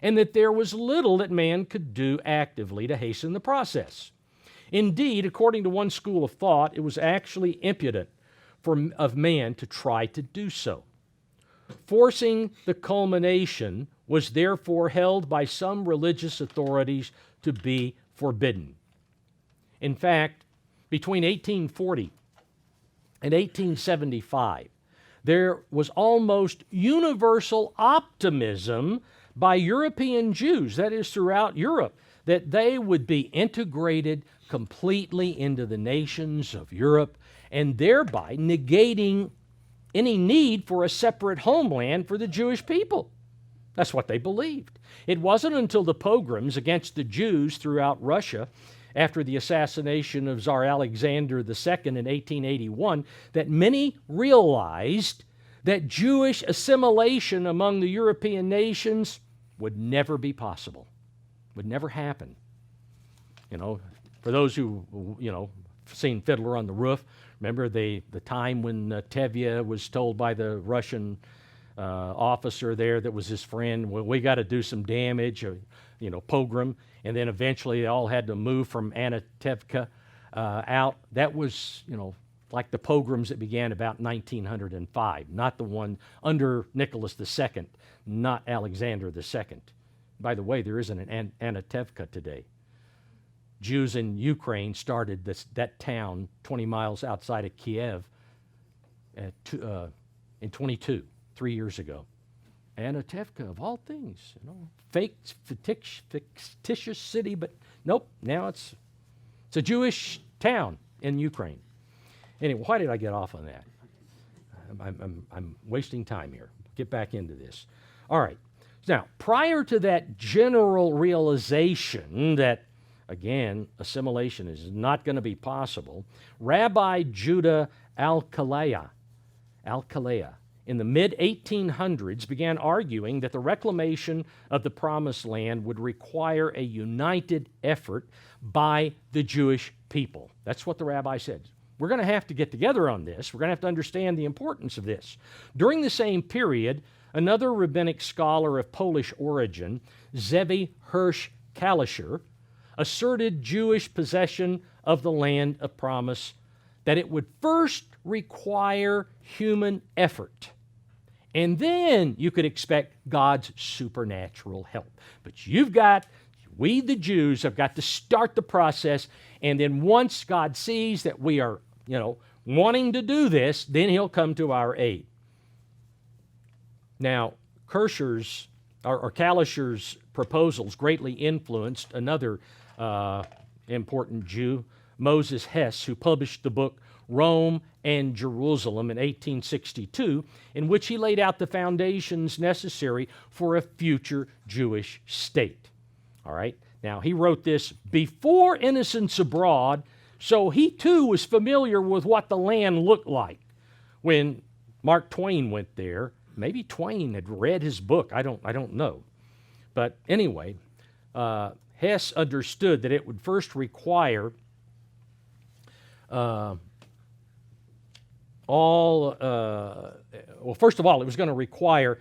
and that there was little that man could do actively to hasten the process. Indeed, according to one school of thought, it was actually impudent of man to try to do so. Forcing the culmination was therefore held by some religious authorities to be forbidden. In fact, between 1840 and 1875, there was almost universal optimism by European Jews, that is throughout Europe, that they would be integrated completely into the nations of Europe and thereby negating any need for a separate homeland for the Jewish people. That's what they believed. It wasn't until the pogroms against the Jews throughout Russia after the assassination of Tsar Alexander II in 1881 that many realized that Jewish assimilation among the European nations would never be possible, would never happen. For those who, seen Fiddler on the Roof, remember the time when Tevye was told by the Russian officer there that was his friend, well, we got to do some damage, pogrom, and then eventually they all had to move from Anatevka out. That was, like the pogroms that began about 1905, not the one under Nicholas II, not Alexander II. By the way, there isn't an Anatevka today. Jews in Ukraine started that town 20 miles outside of Kiev in 3 years ago. Anatevka, of all things, fake, fictitious city, but nope, now it's a Jewish town in Ukraine. Anyway, why did I get off on that? I'm wasting time here. Get back into this. All right. Now, prior to that general realization that, again, assimilation is not going to be possible, Rabbi Judah Alkalaya in the mid-1800s began arguing that the reclamation of the Promised Land would require a united effort by the Jewish people. That's what the rabbi said. We're going to have to get together on this. We're going to have to understand the importance of this. During the same period, another rabbinic scholar of Polish origin, Zevi Hirsch Kalischer, asserted Jewish possession of the land of promise, that it would first require human effort, and then you could expect God's supernatural help. But we the Jews have got to start the process, and then once God sees that we are, wanting to do this, then he'll come to our aid. Now, Kalischer's proposals greatly influenced another important Jew, Moses Hess, who published the book Rome and Jerusalem in 1862, in which he laid out the foundations necessary for a future Jewish state. All right? Now, he wrote this before Innocents Abroad, so he too was familiar with what the land looked like when Mark Twain went there. Maybe Twain had read his book. I don't know. But anyway, Hess understood that it would first require first of all, it was going to require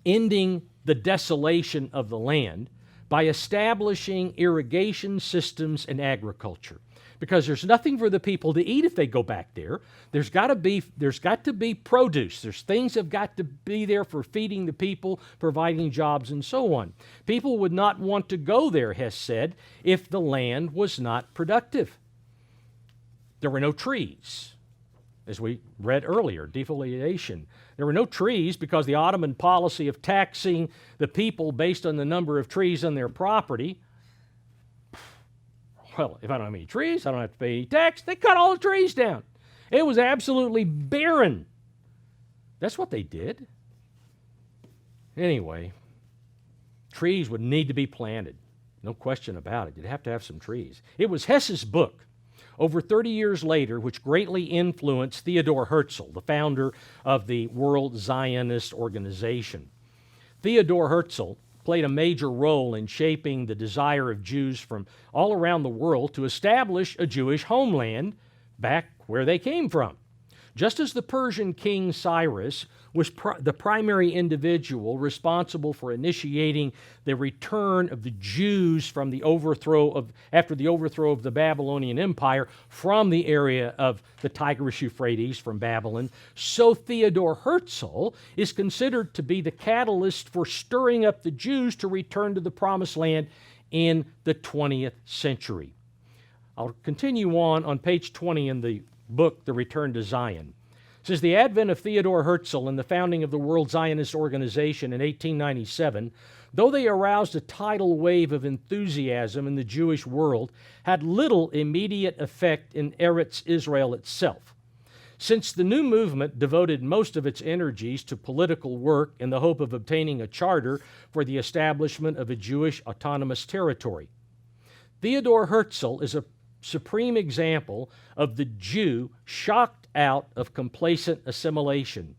ending the desolation of the land by establishing irrigation systems and agriculture. Because there's nothing for the people to eat if they go back there. There's got to be produce. There's things have got to be there for feeding the people, providing jobs, and so on. People would not want to go there, Hess said, if the land was not productive. There were no trees, as we read earlier, defoliation. There were no trees because the Ottoman policy of taxing the people based on the number of trees on their property. Well, if I don't have any trees, I don't have to pay any tax. They cut all the trees down. It was absolutely barren. That's what they did. Anyway, trees would need to be planted. No question about it. You'd have to have some trees. It was Hess's book, over 30 years later, which greatly influenced Theodor Herzl, the founder of the World Zionist Organization. Theodor Herzl played a major role in shaping the desire of Jews from all around the world to establish a Jewish homeland back where they came from. Just as the Persian king Cyrus was the primary individual responsible for initiating the return of the Jews from after the overthrow of the Babylonian Empire from the area of the Tigris-Euphrates from Babylon, so Theodor Herzl is considered to be the catalyst for stirring up the Jews to return to the Promised Land in the 20th century. I'll continue on page 20 in the book, The Return to Zion. It says, the advent of Theodor Herzl and the founding of the World Zionist Organization in 1897, though they aroused a tidal wave of enthusiasm in the Jewish world, had little immediate effect in Eretz Israel itself. Since the new movement devoted most of its energies to political work in the hope of obtaining a charter for the establishment of a Jewish autonomous territory. Theodor Herzl is a supreme example of the Jew shocked out of complacent assimilation.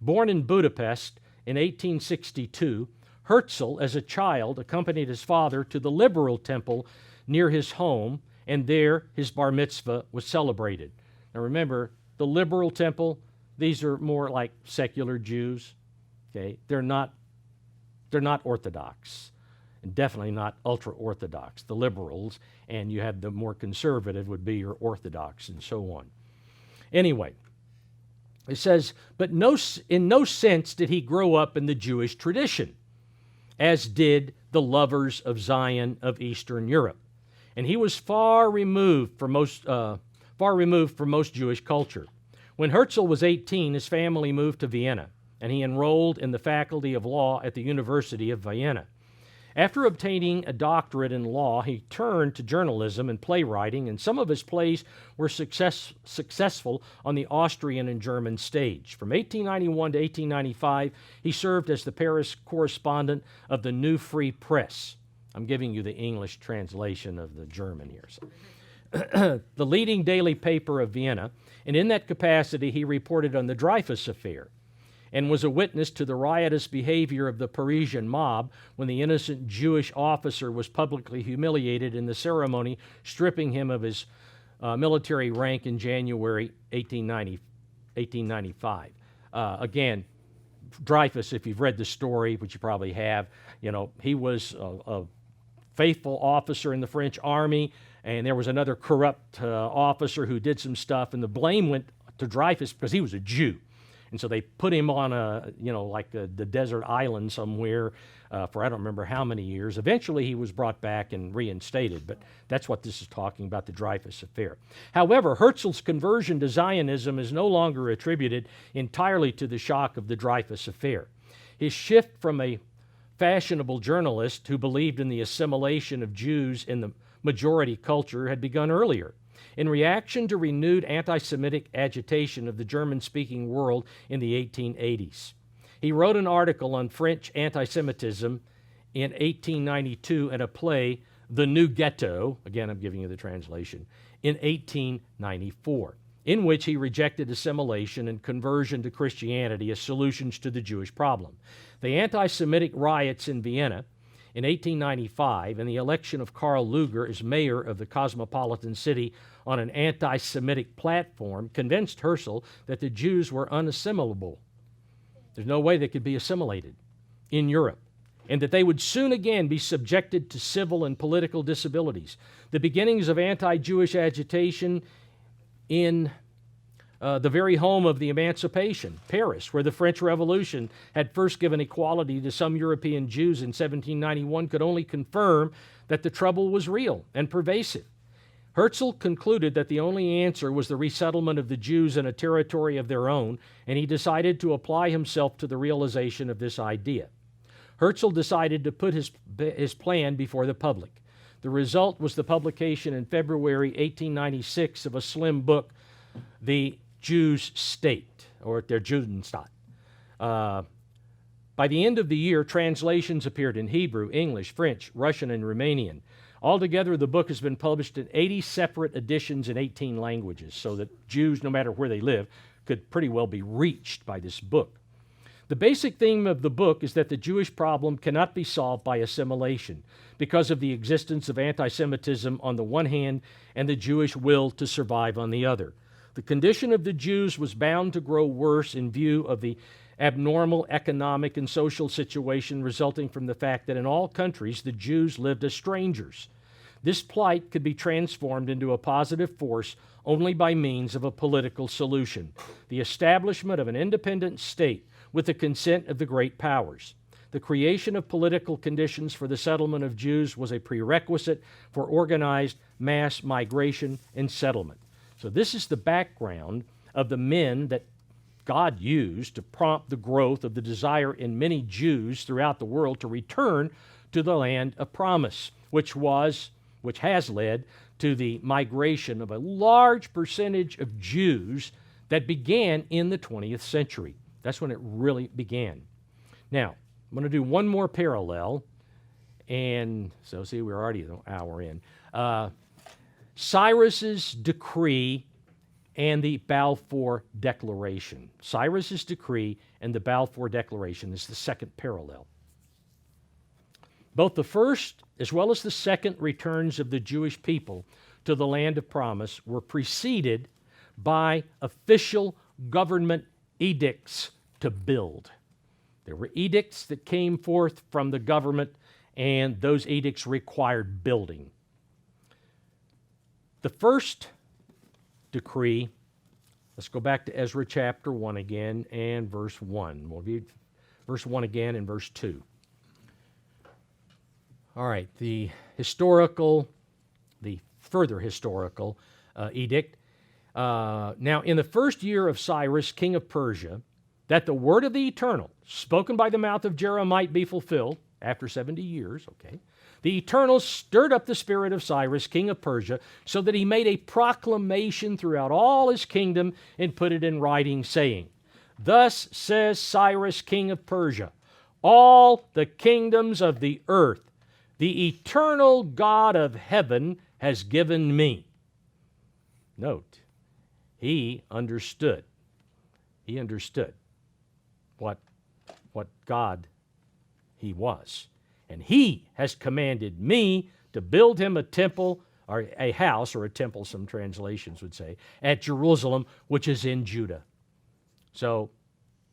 Born in Budapest in 1862, Herzl, as a child, accompanied his father to the Liberal Temple near his home, and there his bar mitzvah was celebrated. Now remember, the Liberal Temple, these are more like secular Jews. Okay, they're not Orthodox, and definitely not ultra-Orthodox, the liberals, and you have the more conservative would be your Orthodox and so on. Anyway, it says, but in no sense did he grow up in the Jewish tradition, as did the lovers of Zion of Eastern Europe. And he was far removed from most Jewish culture. When Herzl was 18, his family moved to Vienna, and he enrolled in the Faculty of Law at the University of Vienna. After obtaining a doctorate in law, he turned to journalism and playwriting, and some of his plays were successful on the Austrian and German stage. From 1891 to 1895, he served as the Paris correspondent of the New Free Press. I'm giving you the English translation of the German here. So. The leading daily paper of Vienna, and in that capacity he reported on the Dreyfus affair, and was a witness to the riotous behavior of the Parisian mob when the innocent Jewish officer was publicly humiliated in the ceremony stripping him of his military rank in January 1895. Again, Dreyfus, if you've read the story, which you probably have, he was a faithful officer in the French army, and there was another corrupt officer who did some stuff, and the blame went to Dreyfus because he was a Jew. And so they put him on the desert island somewhere for I don't remember how many years. Eventually he was brought back and reinstated, but that's what this is talking about, the Dreyfus affair. However, Herzl's conversion to Zionism is no longer attributed entirely to the shock of the Dreyfus affair. His shift from a fashionable journalist who believed in the assimilation of Jews in the majority culture had begun earlier. In reaction to renewed anti-Semitic agitation of the German-speaking world in the 1880s. He wrote an article on French anti-Semitism in 1892 and a play, The New Ghetto, again I'm giving you the translation, in 1894, in which he rejected assimilation and conversion to Christianity as solutions to the Jewish problem. The anti-Semitic riots in Vienna in 1895 and the election of Karl Lueger as mayor of the cosmopolitan city on an anti-Semitic platform convinced Herzl that the Jews were unassimilable. There's no way they could be assimilated in Europe. and that they would soon again be subjected to civil and political disabilities. The beginnings of anti-Jewish agitation in the very home of the emancipation, Paris, where the French Revolution had first given equality to some European Jews in 1791, could only confirm that the trouble was real and pervasive. Herzl concluded that the only answer was the resettlement of the Jews in a territory of their own, and he decided to apply himself to the realization of this idea. Herzl decided to put his plan before the public. The result was the publication in February 1896 of a slim book, The Jews' State, or Der Judenstaat. By the end of the year, translations appeared in Hebrew, English, French, Russian, and Romanian. Altogether, the book has been published in 80 separate editions in 18 languages, so that Jews, no matter where they live, could pretty well be reached by this book. The basic theme of the book is that the Jewish problem cannot be solved by assimilation because of the existence of anti-Semitism on the one hand and the Jewish will to survive on the other. The condition of the Jews was bound to grow worse in view of the abnormal economic and social situation resulting from the fact that in all countries the Jews lived as strangers. This plight could be transformed into a positive force only by means of a political solution, the establishment of an independent state with the consent of the great powers. The creation of political conditions for the settlement of Jews was a prerequisite for organized mass migration and settlement. So this is the background of the men that God used to prompt the growth of the desire in many Jews throughout the world to return to the land of promise, which has led to the migration of a large percentage of Jews that began in the 20th century. That's when it really began. Now, I'm going to do one more parallel, and so see, we're already an hour in. Cyrus's decree and the Balfour Declaration. Cyrus's decree and the Balfour Declaration is the second parallel. Both the first as well as the second returns of the Jewish people to the land of promise were preceded by official government edicts to build. There were edicts that came forth from the government, and those edicts required building. The first decree, let's go back to Ezra chapter 1 again and verse 1. We'll read verse 1 again and verse 2. All right, the further historical edict. Now, in the first year of Cyrus, king of Persia, that the word of the Eternal, spoken by the mouth of Jeremiah, might be fulfilled, after 70 years, okay, the Eternal stirred up the spirit of Cyrus, king of Persia, so that he made a proclamation throughout all his kingdom and put it in writing, saying, Thus says Cyrus, king of Persia, all the kingdoms of the earth, the eternal God of heaven has given me. Note, he understood. He understood what God he was. And he has commanded me to build him a temple, or a house, or a temple, some translations would say, at Jerusalem, which is in Judah. So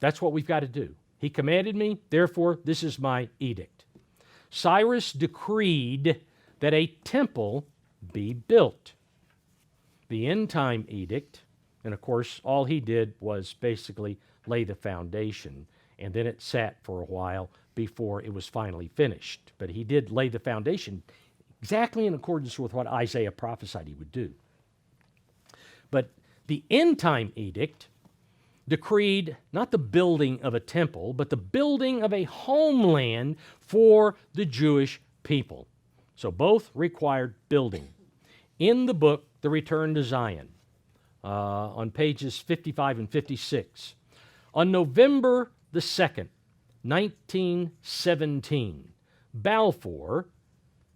that's what we've got to do. He commanded me, therefore this is my edict. Cyrus decreed that a temple be built. The end time edict, and of course all he did was basically lay the foundation, and then it sat for a while before it was finally finished. But he did lay the foundation exactly in accordance with what Isaiah prophesied he would do. But the end time edict decreed not the building of a temple, but the building of a homeland for the Jewish people. So both required building. In the book, The Return to Zion, on pages 55 and 56, on November the 2nd, 1917, Balfour,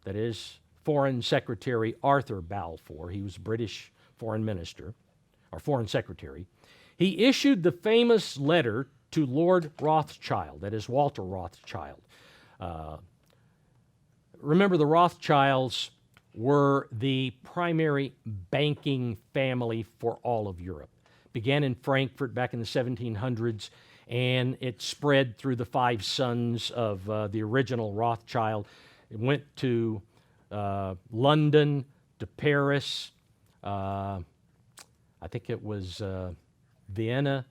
that is Foreign Secretary Arthur Balfour, he was British foreign minister, or foreign secretary, he issued the famous letter to Lord Rothschild, that is Walter Rothschild. Remember, the Rothschilds were the primary banking family for all of Europe. Began in Frankfurt back in the 1700s, and it spread through the five sons of the original Rothschild. It went to London, to Paris, I think it was Vienna,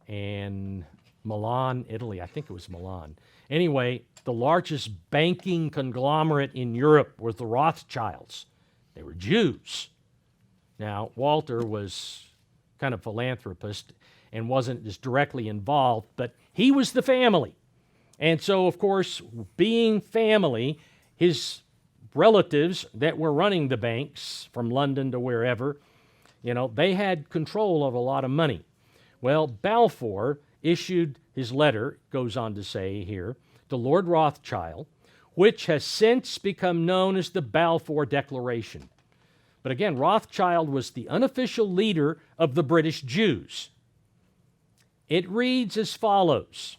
and Milan, Italy. I think it was Milan. Anyway, the largest banking conglomerate in Europe was the Rothschilds. They were Jews. Now, Walter was kind of philanthropist and wasn't as directly involved, but he was the family. And so, of course, being family, his relatives that were running the banks from London to wherever, they had control of a lot of money. Well, Balfour issued his letter, goes on to say here, to Lord Rothschild, which has since become known as the Balfour Declaration. But again, Rothschild was the unofficial leader of the British Jews. It reads as follows: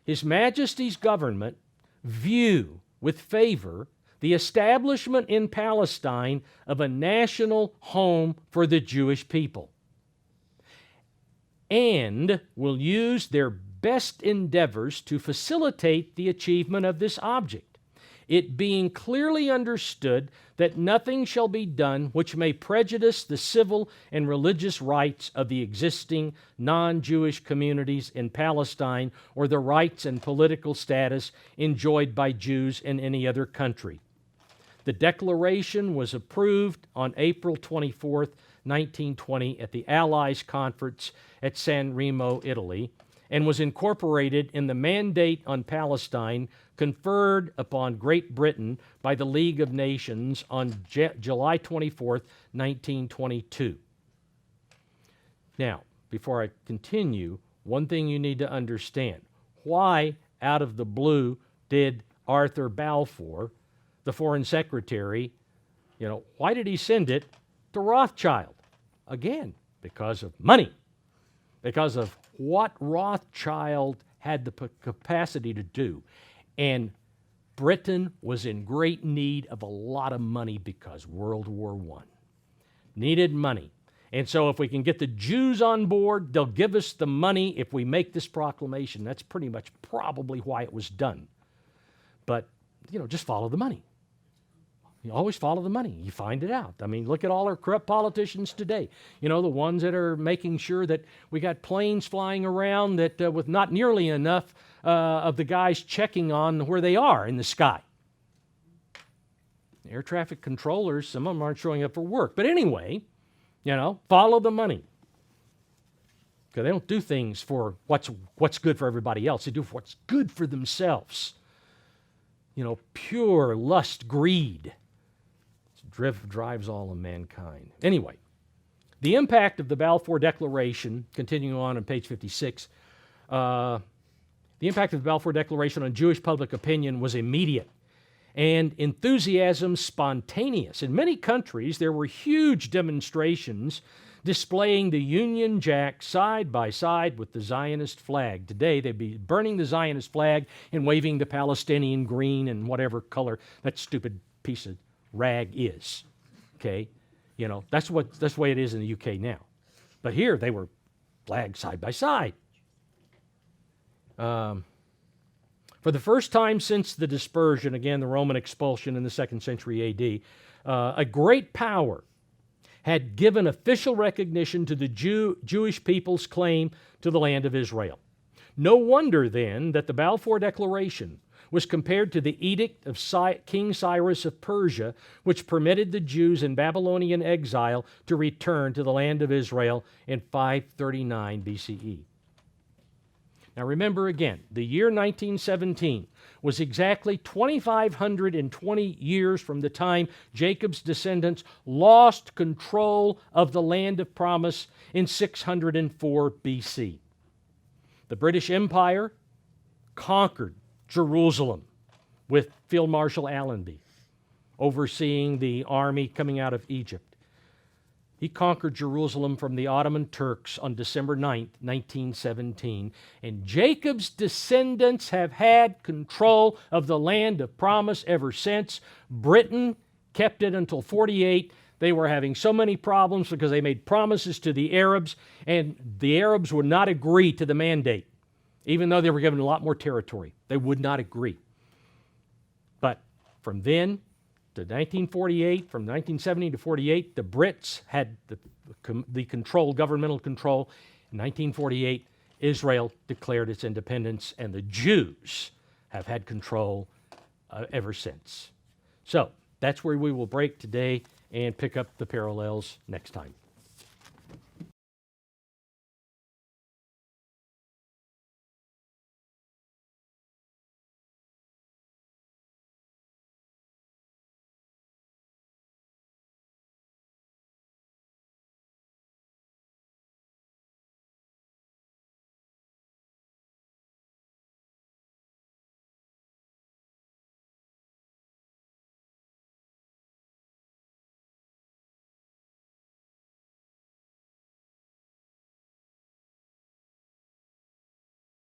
His Majesty's government view with favor the establishment in Palestine of a national home for the Jewish people, and will use their best endeavors to facilitate the achievement of this object, it being clearly understood that nothing shall be done which may prejudice the civil and religious rights of the existing non-Jewish communities in Palestine or the rights and political status enjoyed by Jews in any other country. The declaration was approved on April 24th, 1920 at the Allies Conference at San Remo, Italy, and was incorporated in the Mandate on Palestine conferred upon Great Britain by the League of Nations on July 24th, 1922. Now, before I continue, one thing you need to understand. Why, out of the blue, did Arthur Balfour, the Foreign Secretary, why did he send it to Rothschild? Again, because of money. Because of what Rothschild had the capacity to do. And Britain was in great need of a lot of money because World War I needed money. And so if we can get the Jews on board, they'll give us the money if we make this proclamation. That's pretty much probably why it was done. But, just follow the money. You always follow the money. You find it out. I mean, look at all our corrupt politicians today. The ones that are making sure that we got planes flying around that with not nearly enough of the guys checking on where they are in the sky. Air traffic controllers, some of them aren't showing up for work. But anyway, follow the money. Because they don't do things for what's good for everybody else. They do what's good for themselves. Pure lust, greed. Drives all of mankind. Anyway, the impact of the Balfour Declaration, continuing on page 56, the impact of the Balfour Declaration on Jewish public opinion was immediate and enthusiasm spontaneous. In many countries, there were huge demonstrations displaying the Union Jack side by side with the Zionist flag. Today, they'd be burning the Zionist flag and waving the Palestinian green and whatever color that stupid piece of rag is. Okay? That's the way it is in the UK now. But here, they were flags side by side. For the first time since the dispersion, again, the Roman expulsion in the 2nd century AD, a great power had given official recognition to the Jewish people's claim to the land of Israel. No wonder, then, that the Balfour Declaration was compared to the Edict of King Cyrus of Persia, which permitted the Jews in Babylonian exile to return to the land of Israel in 539 BCE. Now remember again, the year 1917 was exactly 2,520 years from the time Jacob's descendants lost control of the land of promise in 604 BC. The British Empire conquered Jerusalem with Field Marshal Allenby overseeing the army coming out of Egypt. He conquered Jerusalem from the Ottoman Turks on December 9th, 1917, and Jacob's descendants have had control of the land of promise ever since. Britain kept it until 48. They were having so many problems because they made promises to the Arabs, and the Arabs would not agree to the mandate. even though they were given a lot more territory. They would not agree. But from then to 1948, from 1970 to 48, the Brits had the control, governmental control. In 1948, Israel declared its independence, and the Jews have had control ever since. So that's where we will break today and pick up the parallels next time.